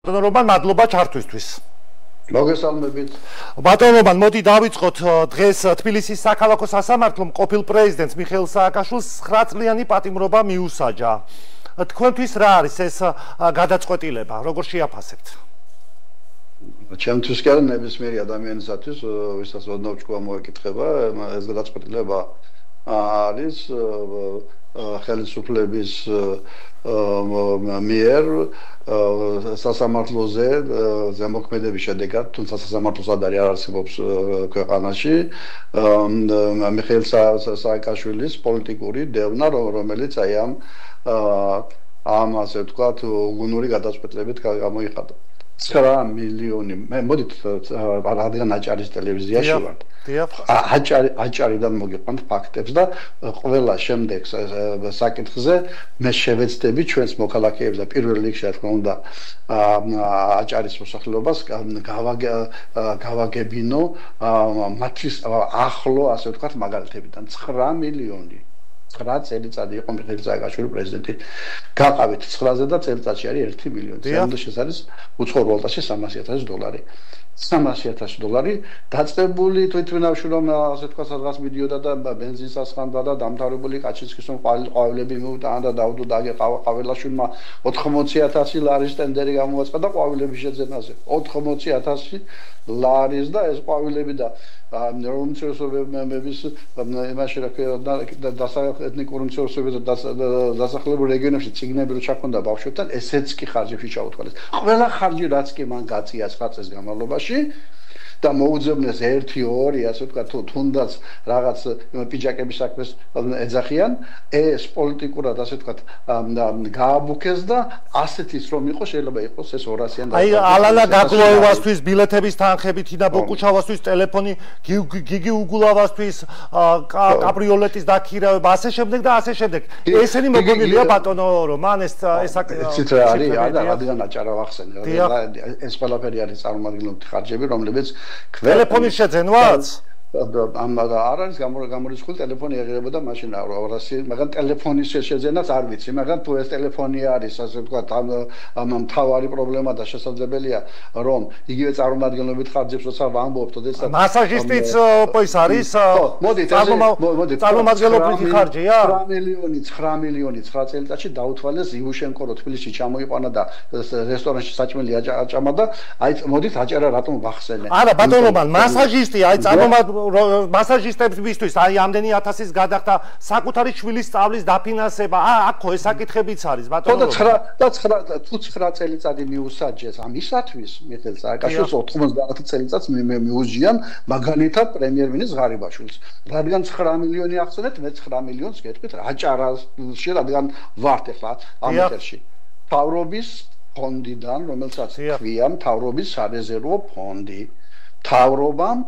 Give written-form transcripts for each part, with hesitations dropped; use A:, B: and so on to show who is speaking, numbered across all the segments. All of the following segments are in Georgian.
A: ბატონო რომან, მადლობა ჩართვისთვის.
B: მოგესალმებით.
A: ბატონო რომან, მოდი დავიწყოთ დღეს თბილისის საქალაქო სასამართლომ ყოფილ პრეზიდენტს მიხეილ სააკაშვილს 9 წლიანი პატიმრობა მიუსაჯა. თქვენთვის რა არის ეს გადაწყვეტილება, როგორ შეაფასებთ?
B: ჩემთვის კი არა, ნებისმიერი ადამიანისათვის, ვისაც ოდნავ ჭკუა მოეკითხება, ეს გადაწყვეტილება არის ხელისუფლების მიერ სასამართლოზე ზემოქმედების შედეგად, თუმცა სასამართლო სადარი არ არსებობს ქვეყანაში, მიხეილ სააკაშვილის პოლიტიკური დევნა, რომელიც აი ამ ასე ვთქვათ, უგუნური გადაწყვეტილებით გამოიხადა. 9 მილიონი, მე მოდით რადგან აჭარის ტელევიზიაში ვარ. აჭარიდან მოგიყვანთ ფაქტებს და ყველა შემდეგ საკითხზე მე შევეცდები ჩვენს მოქალაქეებს და პირველ რიგში რა თქმა უნდა აჭარის მოსახლეობას გავაგებინო მათთვის ახლო ასე ვთქვათ მაგალითებიდან 9 მილიონი 9 წელიწადი იყო მიხეილ სააკაშვილი პრეზიდენტი. გაყავით 9-ზე და წელიწადში არის 1 მილიონი. ეს არის უცხო ვალუტაში $300,000. $300,000 დაწყებული თვითმფრინავში რომ ასე თქვა სადღაც მიდიოდა და ბენზინს ასხამდა და დამთავრებული კაჩინსკის რომ ყვავილები მიუტანა და დაუდო დაგე ყაველაშვილმა 80,000 ლარის ტენდერი გამოაცხადა და ყვავილების შეძენაზე 80,000 ლარის და ეს ყვავილები და უმცირესობების იმაში რა ქვია ეთნიკური უმცირესობების დასახლებულ რეგიონებში ციგნები რო ჩაქონდა ბავშვებთან ესეც კი ხარჯებში ჩაუთვალეს. ყველა ხარჯი რაც კი მან გაწია 9 წელს განმავლობაში და მოუძებნეს 1-2 ასე ვთქვათ თუნდაც რაღაც პიჯაკების საქმეს ეძახიან ეს პოლიტიკურად ასე ვთქვათ გააბუქეს და ასეთის რომ იყოს შეიძლება იყოს ეს 200-იან
A: აი ალანა გაგლოევასთვის ბილეთების თანხებით და ბოკუჩავასთვის ტელეფონი გიგი უგულავასთვის კაბრიოლეტის დაქირავება ასე შემდეგ და ასე შემდეგ ესენი მოგონილია ბატონო რომან ეს
B: ცით რა არის რადგან აჭარა ვახსენე ეს ყველაფერი არის წარმომადგენლობითი ხარჯები რომლებიც
A: ტელეფონის შეძენვაც?
B: არ არის გამორიცხული ტელეფონი ეღირებოდა მაშინ 200, მაგრამ ტელეფონის შეძენაც არ ვიცი, მაგრამ თუ ეს ტელეფონი არის, ასე ვთქვათ, ამ მთავარი პრობლემა და შესაძლებელია, რომ იგივე წარმომადგენლობით ხარჯებს როცა ვამბობთ, ოდესაც
A: მასაჟისტიც ის არის?
B: მოდით,
A: წარმომადგენლობითი ხარჯია?
B: 9 მილიონი 9 წელიწადში დაუთვალეს ივუშენკო რო თბილისში ჩამოიყვანა და რესტორანში საჭმელი აჭამა და აი მოდით აჭარა რატომ ვახსენე?
A: არა, ბატონო, მასაჟისტი, აი მასაჟისტებისთვის აი ამდენი 1000-ის გადახდა საკუთარი შვილის სწავლის დაფინანსება. აქ ეს საკითხებიც არის, ბატონო.
B: და 9 წელიწადი მიუსაჯეს ამისათვის, მიხეილ სააკაშვილს 90 წელიწადს მიუძიან მაგალითად პრემიერ-მინისტრ ღარიბაშვილს. რადგან 9 მილიონი ახსენეთ, მე 9 მილიონს გეტყვით აჭარაში, რადგან ვართ ახლა ამ ეთერში. მთავრობის ფონდიდან, რომელსაც ქვია მთავრობის სარეზერვო ფონდი. მთავრობამ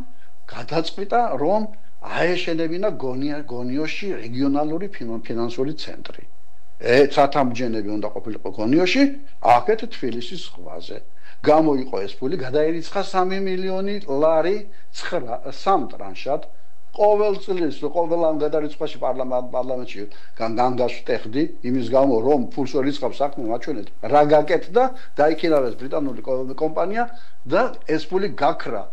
B: გადაწყვიტა რომ აეშენებინა გონიოში რეგიონალური ფინანსური ცენტრი. ცათამბჯენები უნდა ყოფილიყო გონიოში, აქეთ თბილისის ზღვაზე. გამოიყო ეს ფული, გადაერიცხა 3 მილიონი ლარი 3 ტრანშად. ყოველ წლის ყოველ ამ გადარიცხვაში პარლამენტში განგაშტეხდი იმის გამო რომ ფულს რიცხავს საქმე მაჩვენეთ რა გაკეთდა დაიქირავეს ბრიტანული კომპანია და ეს ფული გაქრა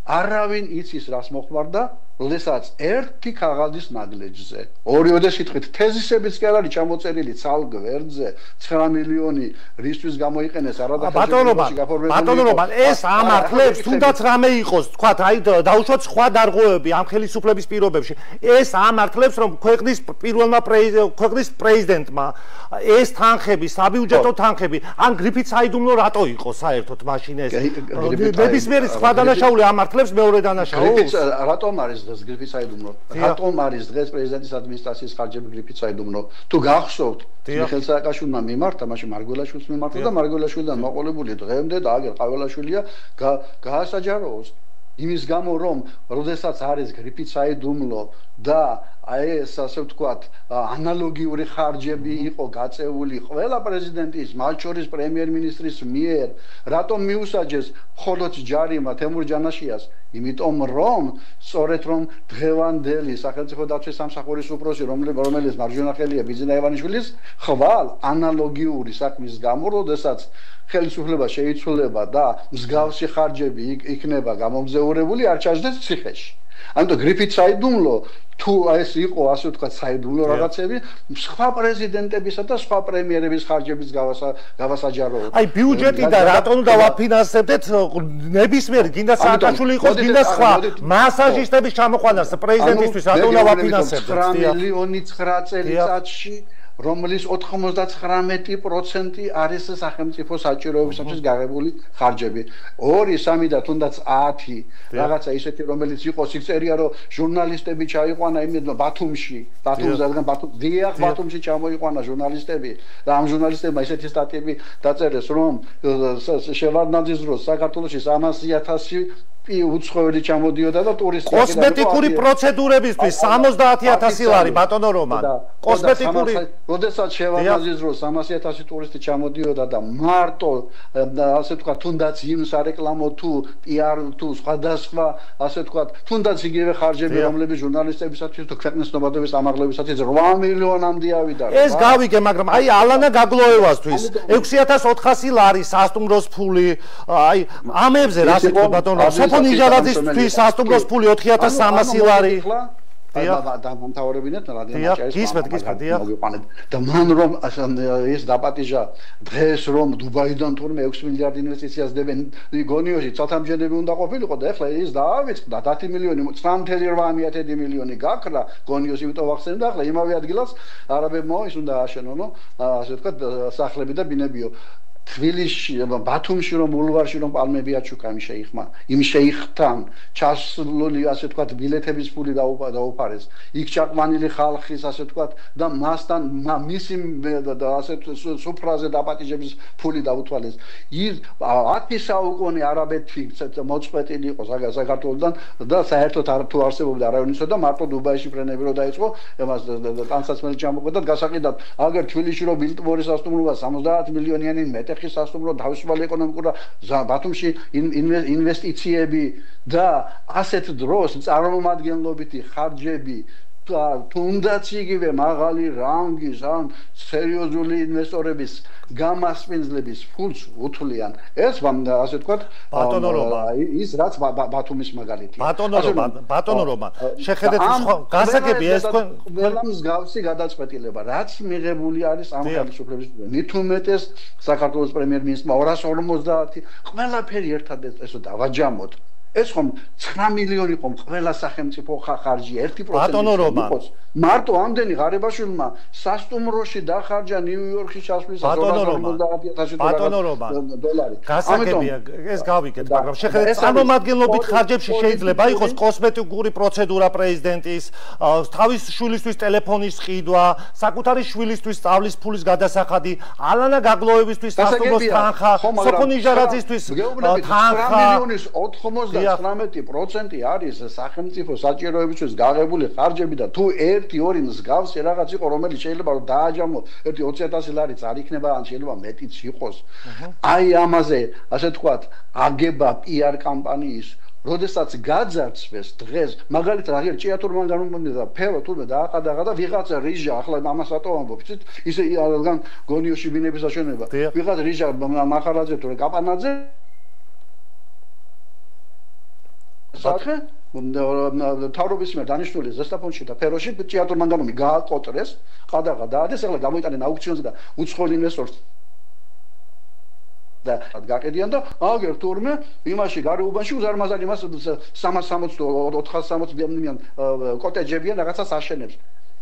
B: არავინ იცის რას მოხმარდა როდესაც ერთი ქაღალდის ნაგლეჯზე ორიოდე სიტყვით თეზისებიც კი არ არის ჩამოწერილი ცალ გვერდზე 9 მილიონი რისთვის გამოიყენეს
A: ბატონობა ეს ამართლებს თუნდაც რამე იყოს თქვათ აი დაუშვათ სხვა დარღვევები ამ ხელისუფლების პირობებში ეს ამართლებს რომ ქვეყნის ქვეყნის პრეზიდენტმა ეს თანხები საბიუჯეტო თანხები ან გრიფით საიდუმლო რატო იყო საერთოდ მაშინ ეს ნებისმიერი სხვა დანაშაული ამართლებს მეორე დანაშაულს
B: რატომ არის გრიფით საიდუმლო რატომ არის დღეს პრეზიდენტის ადმინისტრაციის ხარჯები გრიფით საიდუმლო თუ გახსოვთ მიხეილ სააკაშვილმა მიმართა მაშინ მარგველაშვილს მიმართა და მარგველაშვილიდან მოყოლებული დღემდე და აგერ ყაველაშვილია გაასაჯაროოს იმის გამო რომ როდესაც არის გრიფით საიდუმლო და აი ეს ასე ვთქვათ ანალოგიური ხარჯები იყო გაწეული ყველა პრეზიდენტის მათ შორის პრემიერ-მინისტრის მიერ რატომ მიუსაჯეს მხოლოდ ჯარიმა თემურ ჯანაშიას იმიტომ რომ სწორედ რომ დღევანდელი სახელმწიფო დაცვის სამსახურის უფროსი რომელიც მარჯვენა ხელია ბიძინა ივანიშვილის ხვალ ანალოგიური საქმის გამო როდესაც ხელისუფლება შეიცვლება და მსგავსი ხარჯები იქნება გამომგზავრებული არ ჩაჯდეს ციხეში. ამიტომ გრიფით საიდუმლო თუ ეს იყო ასე ვთქვათ საიდუმლო რაღაცები სხვა პრეზიდენტებისა და სხვა პრემიერების ხარჯების გავასაჯაროოთ.
A: აი ბიუჯეტი და რატომ დავაფინანსებდეთ ნებისმიერ გინდა სააკაშვილი იყოს გინდა სხვა მასაჟისტების ჩამოყვანას პრეზიდენტისთვის რატომ დავაფინანსებდეთ?
B: 9 მილიონი 9 წელიწადში რომლის 99% არის სახელმწიფო საჭიროებისათვის გაღებული ხარჯები. 2, 3 და თუნდაც 10 რაღაცა ისეთი რომელიც იყოს იქ წერია რომ ჟურნალისტები ჩაიყვანა იმედ ბათუმში, რადგან ბათუმში ჩამოიყვანა ჟურნალისტები და ამ ჟურნალისტებმა ისეთი სტატიები დაწერეს რომ შევარდნაძის დროს საქართველოში 300,000 უცხოელი ჩამოდიოდა და ტურისტები
A: კოსმეტიკური პროცედურებისთვის 70,000 ლარი ბატონო რომან კოსმეტიკური
B: როდესაც შევარდნაძის დროს 300,000 ტურისტი ჩამოდიოდა და მარტო ასე თქვა თუნდაც იმ სარეკლამო თუ PR თუ სხვადასხვა ასე თქვა თუნდაც იგივე ხარჯები რომლებიც ჟურნალისტებისათვის თუ ქვეყნის ცნობადობის ამაღლებისათვის 8 მილიონამდე ავიდა
A: ეს გავიგე მაგრამ აი ალანა გაგლოევასთვის 6,400 ლარი სასტუმროს ფული აი ამებზე რა სიტყვა ბატონო ნიჟარაძისთვის სასტუმროს ფული 4,300 ლარი.
B: დამთავრებინეთ მოგიყვანეთ და მან რომ ეს დაპატიჟა დღეს რომ დუბაიდან თურმე 6 მილიარდ ინვესტიციას დებენ გონიოში ცალთამჯერები უნდა ყოფილიყო და ეხლა ის დაავიწყდა 10 მილიონი 9,8 მილიონი გაქრა გონიოში იმიტომ ვახსენე და ეხლა იმავე ადგილას არაბებმა ის უნდა აშენონო ასე ვთქვათ სახლები და ბინებიო თბილისში, ბათუმში რომ ბულვარში რომ პალმები აჩუქა იმ შეიხთან ჩასული ასე ვთქვათ ბილეთების ფული დაუფარეს. იქ ჩაყვანილი ხალხის ასე ვთქვათ და მასთან მისი ასე სუფრაზე დაპატიჟების ფული დაუთვალეს. ის 10 საუკუნე არაბეთი მოწყვეტილი იყო საქართველოსთან და საერთოდ თუ არსებობდა რაიონისა და მარტო დუბაიში ფრენები რო დაიწყო, ამას ტანსაცმელი ჩამოყვეთ და გასაყიდად აგერ თბილისში რომ ბილტმორის სასტუმროა 70 მილიონიანი მეტი სასტუმრო თავისუფალი ეკონომიკურ ბათუმში ინვესტიციები და ასეთ დროს წარმომადგენლობითი ხარჯები თუნდაც იგივე მაღალი რანგის ან სერიოზული ინვესტორების გამასპინძლების ფულს უთვლიან ეს ასე ვთქვათ
A: ბატონო რომან
B: ის რაც ბათუმის მაგალითია
A: ბატონო რომან შეხედეთ გასაგები ეს
B: ყველა მსგავსი გადაწყვეტილება რაც მიღებული არის ამ ხელისუფლების მით უმეტეს საქართველოს პრემიერ-მინისტრმა 250 ყველაფერი ერთად ესო დავაჯამოთ ეს ხომ 9 მილიონი ხომ ყველა სახელმწიფო ხარჯი 1% იყოს მარტო ამდენი ღარიბაშვილმა სასტუმროში დახარჯა ნიუ-იორკში ჩასვლისას 250,000 დოლარი
A: გასაგებია ეს გავიგეთ მაგრამ შეხედეთ წარმომადგენლობით ხარჯებში შეიძლება იყოს კოსმეტიკური პროცედურა პრეზიდენტის თავის შვილისთვის ტელეფონის ყიდვა საკუთარი შვილისთვის სწავლის ფულის გადასახადი ალანა გაგლოევისთვის სასტუმროს თანხა სოფო ნიჟარაძისთვის თანხა 19% არის სახელმწიფო საჭიროებისთვის გაღებული ხარჯები და თუ 1-2 მსგავსი რაღაც იყო რომელიც შეიძლება რომ დააჯამო 20,000 ლარიც არ იქნება ან შეიძლება მეტიც იყოს აი ამაზე ასე თქვათ აგება PR კამპანიის როდესაც გაძარცვეს დღეს მაგალითად აგერ ჭიათურმან განმომდა ფერო თურმე დააყადაღა და ვიღაცა რიჟა ახლა ამას რატო ამბობ იცით ის რადგან გონიოში ბინების აშენება ვიღაცა რიჟა მახარაძე თუ კაპანაძე სათხე თავრობის მიერ დანიშნული ზესტაფონში და ფეროში ჭიათურმან განმომი გააკოტრეს ყადაღა დაადეს ახლა გამოიტანენ აუქციონზე და უცხოელ ინვესტორს და გაკედიან და აგერ თურმე იმაში გარეუბანში უზარმაზარი მას 360-460 კოტეჯებიან რაღაცას აშენებს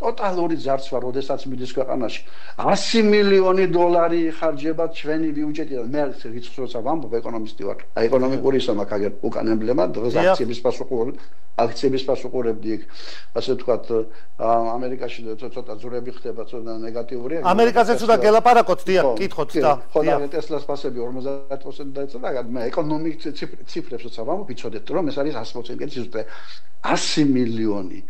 A: ტოტალური ძარცვა როდესაც მიდის ქვეყანაში 100 მილიონი დოლარი ხარჯება ჩვენი ბიუჯეტიდან მე რიცხვს როცა ვამბობ ეკონომისტი ვარ აი ეკონომიკური ისო მაგ აგერ უკან ემბლემა დღეს აქციების პასუხობდი იქ ასე ვთქვათ ამერიკაში ცოტა ძურები ხდება ცოტა ნეგატიურია ამერიკაზეც უნდა გელაპარაკოთ დიახ კითხოთ და
B: ხო და ტესლას პასები 50% დაეცა და მე ეკონომიკ ციფრებს როცა ვამბობ იცოდეთ რომ ეს არის 100% ზუსტად 100 მილიონი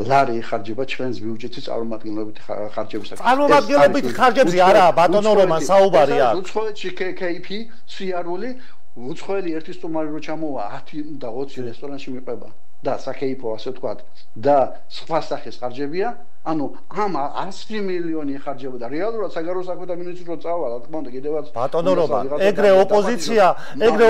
B: ლარი ხარჯება ჩვენს ბიუჯეტის წარმომადგენლობითი ხარჯებისათვის.
A: წარმომადგენლობითი ხარჯებზე არა, ბატონო რომან საუბარია.
B: უცხოეთში KP სიარული, უცხოელი ერთი სტუმარი რო ჩამოვა 10 და 20 რესტორანში მიყვება და საკეიფო ასე ვთქვათ და სხვა სახის ხარჯებია ანუ ამ 100 მილიონი ხარჯებოდა რეალურად საგარეო საქმეთა მინისტრი რო წავა რა თქმა უნდა კიდევაც
A: ბატონო რომან ეგრე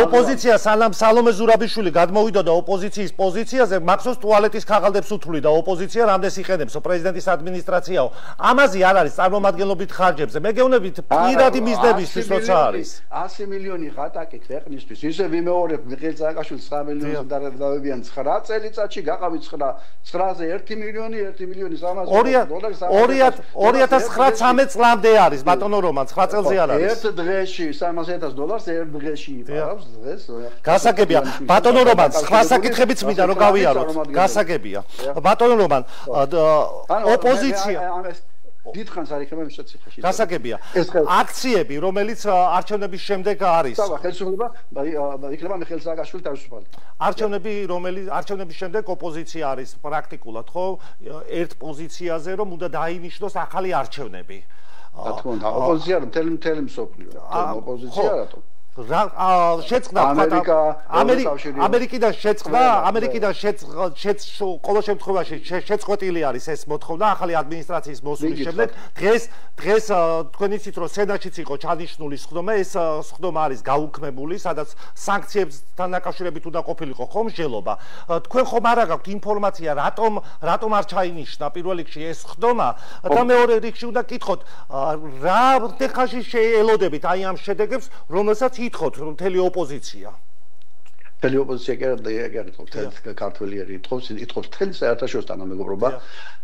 A: ოპოზიცია სანამ სალომე ზურაბიშვილი გადმოვიდა და ოპოზიციის პოზიციაზე მახსოვს ტუალეტის ქაღალდებს უთვლიდა ოპოზიცია რამდენს იყენებს პრეზიდენტის ადმინისტრაციაო ამაზე არ არის წარმომადგენლობით ხარჯებზე მე გეუბნებით პირადი მიზნებისთვის როცა არის
B: 100 მილიონი ღატაკი ქვეყნისთვის ისე ვიმეორებ მიხეილ სააკაშვილს 9 მილიონს დავებიან 9 წელიწადში გაყავით 9-ზე 1 მილიონი
A: $2013 წლამდე არის ბატონო რომან 9 წელზე არ არის
B: ერთ დღეში $300,000 ერთ დღეში იფარავს დღეს
A: გასაგებია ბატონო რომან სხვა საკითხებიც მინდა რომ გავიაროთ გასაგებია ბატონო რომან ოპოზიცია
B: დიდხანს არ იქნება მიშეციხეში
A: გასაგებია აქციები რომელიც არჩევნების შემდეგ არის
B: ხელისუფლება იქნება მიხეილ სააკაშვილი თავისუფალი
A: არჩევნების შემდეგ ოპოზიცია არის პრაქტიკულად ხო ერთ პოზიციაზე რომ უნდა დაინიშნოს ახალი არჩევნები
B: რა თქმა უნდა ოპოზიცია მთელი მსოფლიო ოპოზიცია რატო
A: შეწყდა ამერიკიდან შეწყდა ყოველ შემთხვევაში შეწყვეტილი არის ეს მოთხოვნა ახალი ადმინისტრაციის მოსვლის შემდეგ დღეს თქვენ იცით რომ სენატშიც იყო ჩანიშნული სხდომა ეს სხდომა არის გაუქმებული სადაც სანქციებთან დაკავშირებით უნდა ყოფილიყო ხომ მსჯელობა თქვენ ხომ არ გაქვთ ინფორმაცია რატომ არ ჩაინიშნა პირველ რიგში ეს სხდომა და მეორე რიგში უნდა გკითხოთ რა ხანში შეელოდებით აი ამ შედეგებს რომელსაც ითხოვთ რომ მთელი ოპოზიცია
B: ქართველი ითხოვს მთელი საერთაშორისო თანამეგობრობა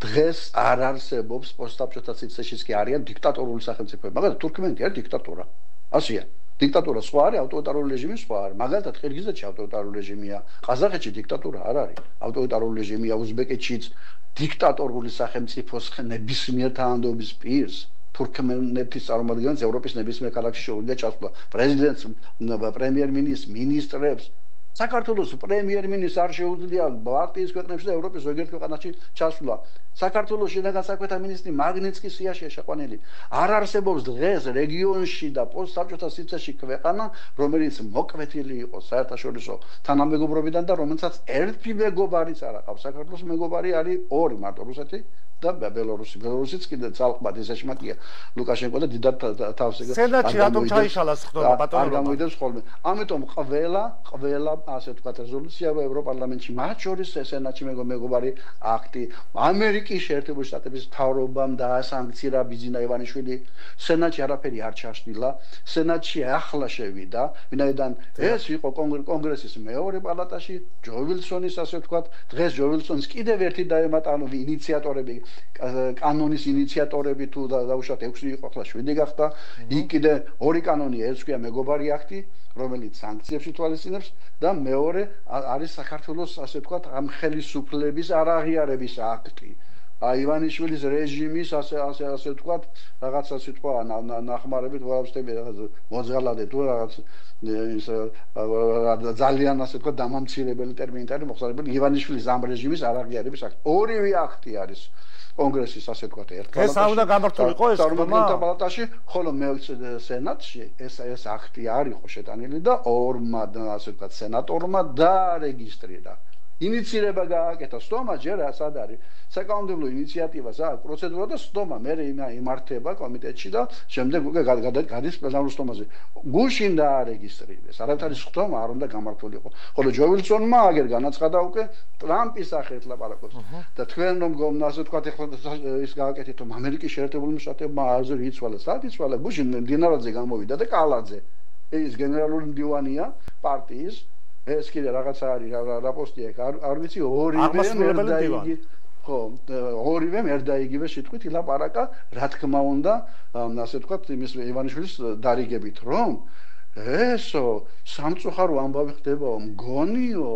B: დღეს არ არსებობს პოსტსაბჭოთა სივრცეშიც კი არიან დიქტატორული სახელმწიფოები მაგალითად თურქმენეთი არის დიქტატურა ასია დიქტატურა სხვა არის ავტორიტარული რეჟიმი სხვა არის მაგალითად ყირგიზეთში ავტორიტარული რეჟიმია ყაზახეთში დიქტატურა არ არის ავტორიტარული რეჟიმია უზბეკეთშიც დიქტატორული სახელმწიფოს ნებისმიერ თანამდებობის პირს თურქმენეთის წარმომადგენლებს ევროპის ნებისმიერ ქალაქში შეუძლია ჩასვლა პრეზიდენტს პრემიერ-მინისტრს მინისტრებს საქართველოს პრემიერ-მინისტრს არ შეუძლია ბალტიის ქვეყნებში და ევროპის ზოგიერთ ქვეყანაში ჩასვლა საქართველოს შინაგან საქმეთა მინისტრი მაგნიცკის-სიაშია შეყვანილი არ არსებობს დღეს რეგიონში და პოსტსაბჭოთა სივრცეში ქვეყანა რომელიც მოკვეთილი იყოს საერთაშორისო თანამეგობრობიდან და რომელსაც ერთი მეგობარიც არ აქვს საქართველოს მეგობარი არის ორი მარტო რუსეთი და ბელორუსიც კიდე ძალყბად ისე შემატია ლუკაშენკო და დიდად თავს ეგ
A: სენატში რატომ ჩაიშალა სხდომა ბატონო
B: გამოვიდეს ხოლმე ამიტომ ყველა ასე ვთქვათ რეზოლუცია ევროპარლამენტში მათ შორის სენატში მეგობარი აქტი ამერიკის შეერთებული შტატების მთავრობამ დაასანქცია ბიზინა ივანიშვილი სენატში არაფერი არ ჩაშლილა სენატში ახლა შევიდა ვინაიდან ეს იყო კონგრესის მეორე პალატაში ჯო ვილსონის ასე ვთქვათ დღეს ჯო ვილსონს კიდევ ერთი დაემატა ანუ ინიციატორები კანონის ინიციატორები თუ დაუშვათ 6 იყო ახლა 7 გახდა იქ კიდე ორი კანონია ეს ქვია მეგობარი აქტი რომელიც სანქციებს ითვალისწინებს და მეორე არის საქართველოს ასე ვთქვათ ამ ხელისუფლების არაღიარების აქტი ივანიშვილის რეჟიმის ასე ვთქვათ რაღაცა სიტყვა ნახმარებით ვარაცხები მოძღალადე თუ რაღაც ძალიან ასე ვთქვათ დამამცირებელი ტერმინით არის მოხსენებული ივანიშვილის ამ რეჟიმის არაღიარების აქტი ორივე აქტი არის კონგრესის ასე ვთქვათ ერთ
A: პალატაში ეს უნდა გამართულიყო ეს
B: წარმომადგენელთა პალატაში ხოლო სენატში ეს აქტი არ იყო შეტანილი და ორმა ასე ვთქვათ სენატორმა დაარეგისტრირა ინიცირება გააკეთა სტომა ჯერ სად არის საკანონმდებლო ინიციატივას აქვს პროცედურა და სტომა მე იმართება კომიტეტში და შემდეგ უკვე გადის პლენარულ სტომაზე გუშინ დაარეგისტრირეს არაფერი სტომა არ უნდა გამართულიყო ხოლო ჯო ვილსონმა აგერ განაცხადა უკვე ტრამპის სახით ლაპარაკობს და თქვენ რომ ასე ვთქვათ ის გააკეთეთ რომ ამერიკის შეერთებული შტატებმა აზრი იცვალა სად იცვალა გუშინ დინარაძე გამოვიდა და კალაძე ეს გენერალური მდივანია პარტიის ეს კიდე რაღაცა არის რა პოსტია არ ვიცი ორივე მერდაიგივე სიტყვით ილაპარაკა რა თქმა უნდა ასე ვთქვათ იმის ივანიშვილის დარიგებით რომ ესო სამწუხარო ამბავი ხდებაო მგონიო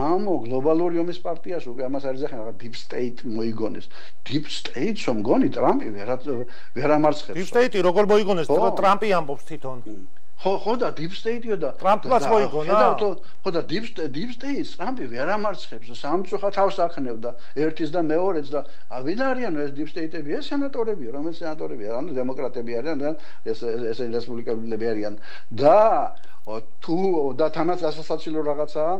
B: ამო გლობალური ომის პარტიაში უკვე ამას არ იზახენ რაღაც deep state მოიგონეს deep state-ს მგონი ტრამპი ვერ ამარცხებს
A: deep state-ი როგორ მოიგონეს ტრამპი ამბობს თვითონ
B: ხო და deep state-ია და
A: ტრამპს მოიგონა
B: ხო და deep state-ს ტრამპი ვერ ამარცხებს სამწუხაროდ თავს აქნევდა ერთის და მეორეც და ვინ არიან ეს deep state-ები ეს სენატორები რომელიც სენატორები არიან დემოკრატები არიან ეს რესპუბლიკელები არიან და თუ და თანაც გასასაცილო რაღაცაა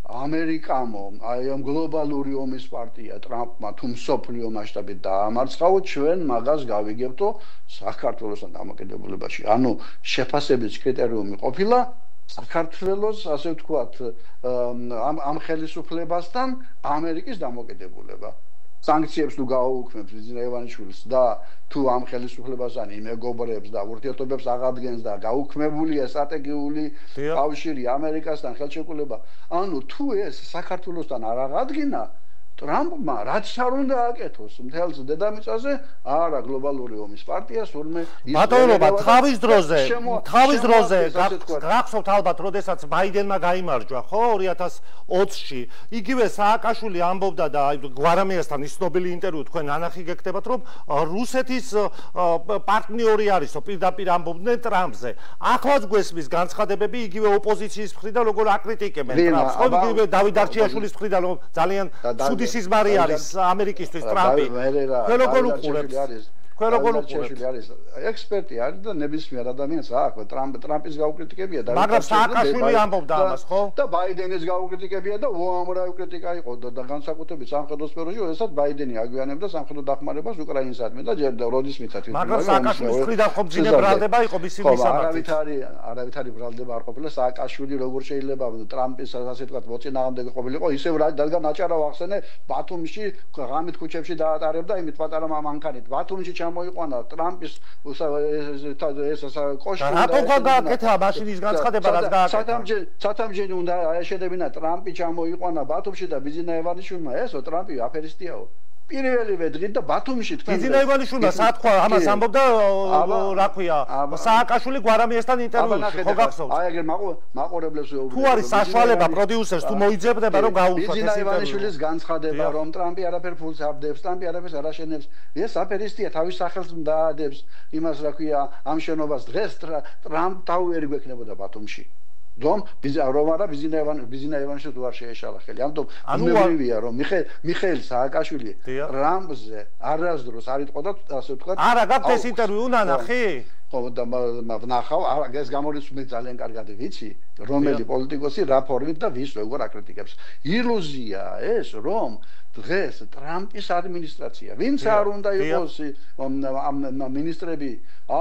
B: ამერიკამო აი ამ გლობალური ომის პარტია ტრამპმა თუ მსოფლიო მასშტაბით დაამარცხაო ჩვენ მაგას გავიგებთო საქართველოსთან დამოკიდებულებაში ანუ შეფასების კრიტერიუმი ყოფილა საქართველოს ასე ვთქვათ ამ ხელისუფლებასთან ამერიკის დამოკიდებულება სანქციებს თუ გააუქმებს ვიზინა ივანიშვილს და თუ ამ ხელისუფლებასთან იმეგობრებს და ურთიერთობებს აღადგენს და გაუქმებულია სტრატეგიული კავშირი ამერიკასთან ხელშეკრულება ანუ თუ ეს საქართველოსთან არ აღადგინა ტრამპმა რაც არ უნდა აკეთოს მთელს დედამიწაზე არა გლობალური ომის პარტია სულმე
A: ბატონობა თავის დროზე გახსოვთ ალბათ როდესაც ბაიდენმა გაიმარჯვა ხო 2020-ში იგივე სააკაშვილი ამბობდა და გვარამიასთან ის ცნობილი ინტერვიუ თქვენ ანახი გეკდებათ რომ რუსეთის პარტნიორი არისო პირდაპირ ამბობდნენ ტრამპზე ახლაც გვესმის განცხადებები იგივე ოპოზიციის მხრიდან როგორ აკრიტიკებენ ტრამპს ხო იგივე დავით არჩიაშვილის მხრიდან რომ ძალიან სიზმარი არის ამერიკისთვის ტრამპი. თქვენ როგორ უყურებთ? თქვენ როგორ უყურებთ?
B: არის ექსპერტი არის და ნებისმიერ ადამიანს აქვს ტრამპის გაუკრიტიკებია და
A: მაგრამ სააკაშვილი ამბობდა ამას ხო?
B: და ბაიდენის გაუკრიტიკებია და უამრავი კრიტიკა იყო და განსაკუთრებით სამხედრო სფეროში, როდესაც ბაიდენი აგვიანებდა სამხედრო დახმარებას უკრაინისადმი და ჯერ და როდის მიცათ
A: მაგრამ სააკაშვილის მხრიდან ხო მძიმე ბრალდება იყო მისი მისამართით.
B: არავითარი ბრალდება არ ყოფილა სააკაშვილი როგორ შეიძლება ტრამპის ასე ვთქვათ მოწინააღმდეგე ყოფილიყო ისევ რადგან აჭარა ვახსენე ბათუმში ღამით ქუჩებში დაატარებდა იმით პატარა მანქანით ბათუმში მოიყვანა ტრამპის ეს კოშკი
A: რატო გააკეთა მაშინ ის განცხადება რაც გააკეთა
B: სათამჯენი უნდა შედებინა ტრამპი ჩამოიყვანა ბათუმში და ბიზინა ევანიშვილმა ესო ტრამპი აფერისტიაო პირველივე დღით და ბათუმში თქვენ
A: ბიზინა ევანიშვილმა სათხვა ამას ამბობდა რა ქვია სააკაშვილი გვარამიასთან ინტერვიუში ხო გახსოვთ
B: აი ეგერ მაყურებლებს
A: თუ არის საშუალება პროდიუსერს თუ მოიძებნება რომ გაუშვათ ეს
B: ბიზინა ევანიშვილის განცხადება რომ ტრამპი არაფერ ფულს არ დებს ტრამპი არაფერს არ აშენებს ეს აფერისტია თავის სახელს დაადებს იმას რა ქვია ამ შენობას დღეს ტრამპ თავი გვექნებოდა ბათუმში რომ არა ბიზინა ევანიშვილი თუ არ შეეშალა ხელი ამიტომ ამბობია რომ მიხეილ სააკაშვილი ტრამპზე არასდროს არ იტყოდა ასე ვთქვათ
A: არა გაქვთ ეს ინტერვიუ უნანახი
B: ხო და ვნახავ ეს გამორიცხული ძალიან კარგად ვიცი რომელი პოლიტიკოსი რა ფორმით და ვის როგორ აკრიტიკებს ილუზია ეს რომ დღეს ტრამპის ადმინისტრაცია ვინც არ უნდა იყოს ამ მინისტრები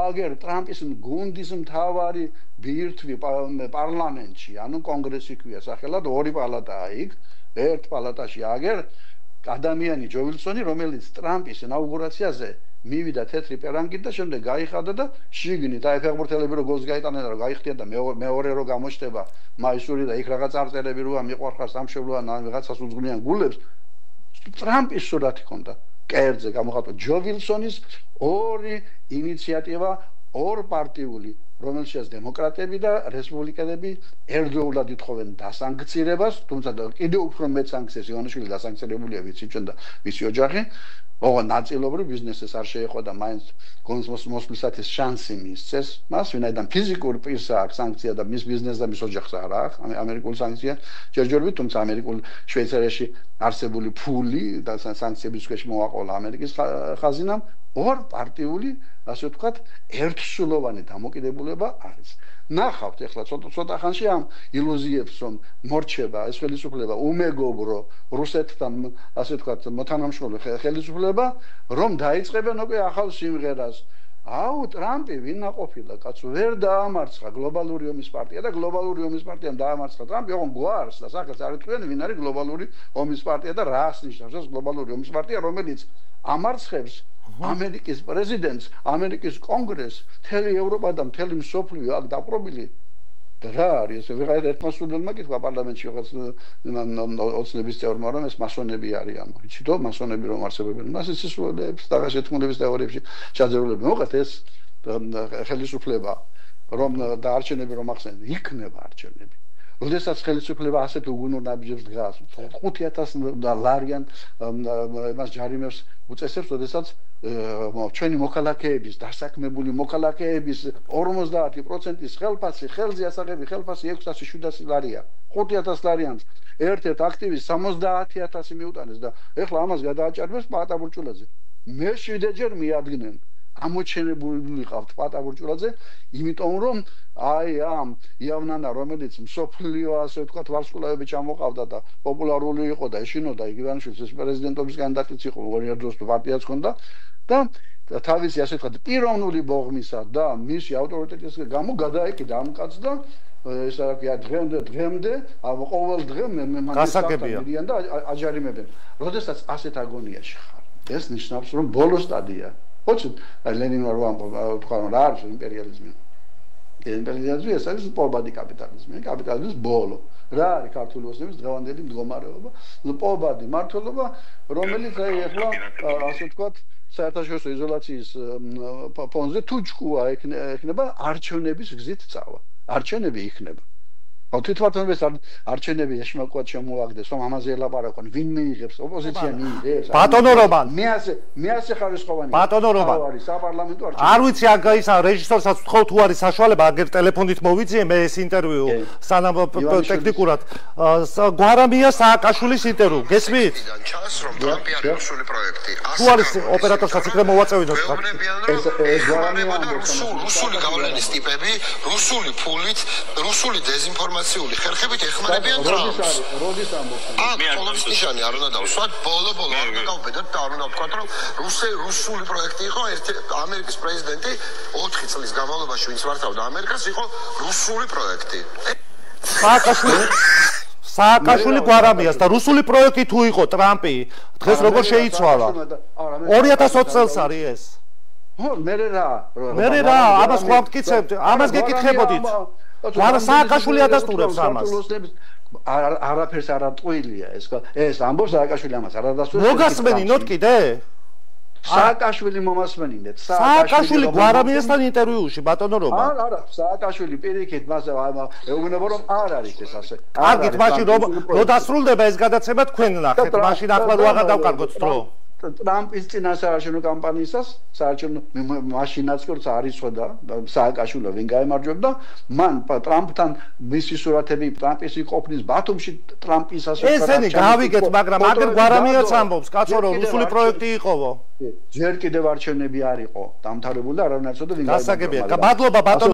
B: აგერ ტრამპის გუნდის მთავარი ბირთვი პარლამენტში ანუ კონგრესი ქვია სახელად ორი პალატაა იქ ერთ პალატაში აგერ ადამიანი ჯო ვილსონი რომელიც ტრამპის ინაუგურაციაზე მივიდა თეთრი პერანგით და შემდეგ გაიხადა და შიგნით აი ფეხბურთელები რო გოლს გაიტანენ და გაიხდიან და მეორე რო გამოჩნდება მაისური და იქ რაღაც არწერები როა მიყვარხარ სამშობლო ან რაღაცას უძღვნიან გულებს ტრამპის სურათი ჰქონდა კერძზე გამოხატვა ჯო ვილსონის ორი ინიციატივა ორპარტიული რომელშიც დემოკრატები და რესპუბლიკელები ერთდროულად ითხოვენ დასანქცირებას თუმცა კიდევ უფრო მეტ სანქციებს ივანიშვილი დასანქცირებულია ვიცი ჩვენ და მისი ოჯახი ოღონდ ნაწილობრივ ბიზნესს არ შეეხო და მაინც მოსვლისათვის შანსი მისცეს მას ვინაიდან ფიზიკურ პირს აქვს სანქცია და მის ბიზნესს და მის ოჯახს არ აქვს ამერიკული სანქცია ჯერჯერობით თუმცა ამერიკულ შვეიცარიაში არსებული ფული და სანქციების ქვეშ მოვაყოლა ამერიკის ხაზინამ ორ პარტიული ასე ვთქვათ ერთსულოვანი დამოკიდებულება არის ნახავთ ეხლა ცოტა ხანში ამ ილუზიებს რომ მორჩება ეს ხელისუფლება უმეგობრო რუსეთთან ასე ვთქვათ მოთანამშრომლო ხელისუფლება რომ დაიწყებენ უკვე ახალ სიმღერას აუ ტრამპი ვინა ყოფილა კაცო ვერ დაამარცხა გლობალური ომის პარტია და გლობალური ომის პარტიამ დაამარცხა ტრამპი ოღონდ გვარს და სახელს არ იტყვიან ვინ არის გლობალური ომის პარტია და რას ნიშნავს ეს გლობალური ომის პარტია რომელიც ამარცხებს ამერიკის პრეზიდენტს, ამერიკის კონგრესს, მთელი ევროპა და მთელი მსოფლიო აქ დაპყრობილი და რა არის ეს ვიღაცა ერთმა სტუდენტმა კითხვა პარლამენტში რაღაც ოცნების წევრმა რომ ეს მასონები არიან. იცით რომ მასონები რომ არსებობენ, მას ის სულებს და შეთქმულების თეორიებში ჩაძერულები. მოკლედ ეს ხელისუფლება რომ და არჩევნები რომ ახსენეთ, იქნება არჩევნები. როდესაც ხელისუფლება ასეთ უგუნურ ნაბიჯებს დგას 5000 ლარიან მას ჯარიმებს უწესებს როდესაც ჩვენი მოქალაქეების დასაქმებული მოქალაქეების 50%-ის ხელფასი ხელზე ასაღები ხელფასი 6700 ლარია 5000 ლარიანს ერთ-ერთ აქტივისტს 70000 მიუტანეს და ეხლა ამას გადააჭარბებს პატაბურჭულაძე მე 7 ჯერ მიადგნენ ამოჩენებული ვიყავთ პატაბურჭულაძე, იმიტომ რომ აი ამ იავნანა, რომელიც მსოფლიო ასე ვთქვათ ვარსკვლავები ჩამოყავდა და პოპულარული იყო და ეშინოდა იგივანიშვილს ეს პრეზიდენტობის კანდიდატიც იყო, ორი დროს პარტიაც ჰქონდა და თავისი ასე ვთქვათ პიროვნული ბოღმისა და მისი ავტორიტეტის გამო გადაეკიდა ამ კაცს და ეს რა ქვია დღემდე ყოველ დღე მან და აჯარიმებენ. როდესაც ასეთ აგონიაში ხარ, ეს ნიშნავს რომ ბოლო სტადია. ხოჩი ლენინმა რო თქვა რომ რა არის იმპერიალიზმი. იმპერიალიზმი ეს არის პოვადი კაპიტალიზმი, კაპიტალიზმის ბოლო. რა არის ქართული ოცნების დღევანდელი მდგომარეობა? პოვადი მართლობა, რომელიც აი ახლა ასე ვთქვათ საერთაშორისო იზოლაციის ფონზე თუ ჭკუა ექნება არჩევნების გზით წავა. არჩევნები იქნება. თვითონ ეს არჩევნები ეშმაკუად შემოაგდეს, რომ ამაზე ელაპარაკონ, ვინ მიიღებს, ოპოზიცია მიიღებს.
A: ბატონო რომან,
B: მე ასე ხარისხოვანი.
A: ბატონო რომან,
B: არის საპარლამენტო არჩევნები.
A: არ ვიცი ისა რეჟისორსაც ვთხოვ თუ არის საშუალება, აგერ ტელეფონით მოვიძიე მე ეს ინტერვიუ, სანამ ტექნიკურად. გვარამია სააკაშვილის ინტერვიუ, გესმით?
C: ჩანს რომ ტრამპი არის რუსული პროექტი.
A: თუ არის ოპერატორსაც იქნებ მოვაწევინოთ.
C: ეს გვარამია რუსული გავლენის ტიპები, რუსული ფულით, რუსული დეზინფორმაცია ხერხებით ეხმარებიან ტრამპს.
B: როდის ამბობს?
C: პოლოვის ნიშანი არ უნდა დავსვათ, ბოლო არ უნდა დავბედოთ და არ უნდა ვთქვათ, რომ რუსული პროექტი იყო, ამერიკის პრეზიდენტი 4 წლის განმავლობაში ვინც მართავდა ამერიკას იყო რუსული პროექტი.
A: სააკაშვილი გვარამიას და რუსული პროექტი თუ იყო ტრამპი, დღეს როგორ შეიცვალა? 2020 წელს არის ეს.
B: მე
A: რა, ამას ხო ამტკიცებთ, ამას გეკითხებოდით. ვარ სააკაშვილი ადასტურებს ამას.
B: არაფერს არ ატყუილია ეს ამბობს სააკაშვილი ამას არ ადასტურებს.
A: მოგასმენინოთ კიდე?
B: სააკაშვილი მომასმენინეთ.
A: სააკაშვილი გვარამიასთან ინტერვიუში ბატონო რომა.
B: არა, სააკაშვილი პირიქით მას ეუბნება რომ არ არის ეს ასე.
A: კარგით, მაშინ რომ დასრულდება ეს გადაცემა თქვენ ნახეთ, მაშინ ახლა რო აღარ დავკარგოთ დრო. ტრამპის
B: წინასაარჩევნო კამპანიისას საარჩევნო მაშინაც როცა არის ხოდა სააკაშვილო ვინ გაემარჯვებდა მან ტრამპთან მისი სურათები ტრამპის იყოფნის ბათუმში ტრამპის ასე
A: ესენი გავიგეთ მაგრამ აგერ გვარამიაც ამბობს კაცო რომ რუსული პროექტი იყოვო
B: ჯერ კიდევ არჩევნები არ იყო დამთავრებული და არავინ არ ცოდა ვინ
A: გაიმარჯვებდა. მადლობა ბატონო